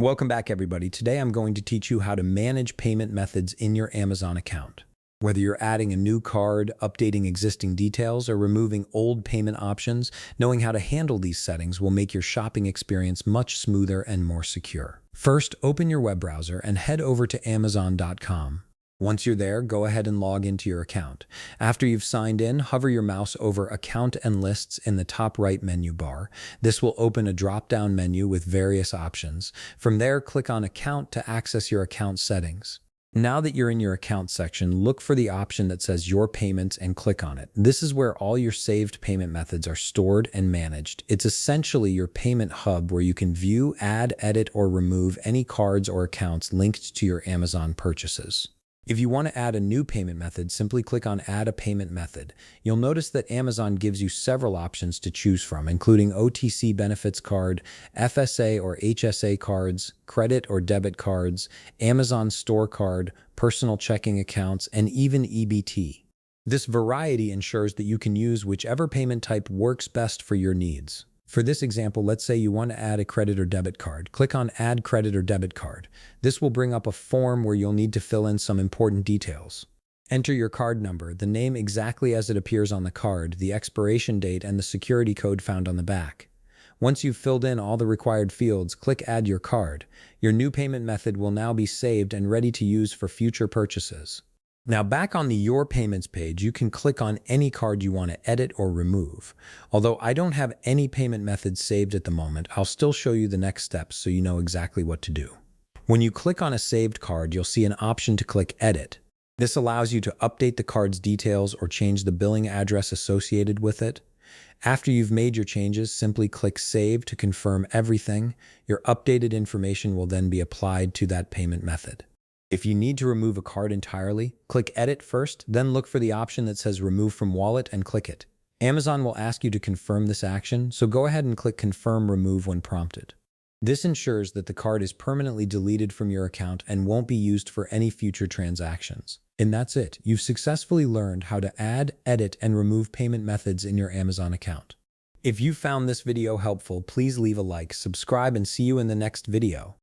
Welcome back, everybody. Today I'm going to teach you how to manage payment methods in your Amazon account. Whether you're adding a new card, updating existing details, or removing old payment options, knowing how to handle these settings will make your shopping experience much smoother and more secure. First, open your web browser and head over to Amazon.com. Once you're there, go ahead and log into your account. After you've signed in, hover your mouse over Account and Lists in the top right menu bar. This will open a drop-down menu with various options. From there, click on Account to access your account settings. Now that you're in your account section, look for the option that says Your Payments and click on it. This is where all your saved payment methods are stored and managed. It's essentially your payment hub where you can view, add, edit, or remove any cards or accounts linked to your Amazon purchases. If you want to add a new payment method, simply click on Add a Payment Method. You'll notice that Amazon gives you several options to choose from, including OTC Benefits Card, FSA or HSA cards, credit or debit cards, Amazon Store Card, personal checking accounts, and even EBT. This variety ensures that you can use whichever payment type works best for your needs. For this example, let's say you want to add a credit or debit card. Click on Add Credit or Debit Card. This will bring up a form where you'll need to fill in some important details. Enter your card number, the name exactly as it appears on the card, the expiration date, and the security code found on the back. Once you've filled in all the required fields, click Add Your Card. Your new payment method will now be saved and ready to use for future purchases. Now, back on the Your Payments page, you can click on any card you want to edit or remove. Although I don't have any payment methods saved at the moment, I'll still show you the next steps so you know exactly what to do. When you click on a saved card, you'll see an option to click Edit. This allows you to update the card's details or change the billing address associated with it. After you've made your changes, simply click Save to confirm everything. Your updated information will then be applied to that payment method. If you need to remove a card entirely, click Edit first, then look for the option that says Remove from Wallet and click it. Amazon will ask you to confirm this action, so go ahead and click Confirm Remove when prompted. This ensures that the card is permanently deleted from your account and won't be used for any future transactions. And that's it. You've successfully learned how to add, edit, and remove payment methods in your Amazon account. If you found this video helpful, please leave a like, subscribe, and see you in the next video.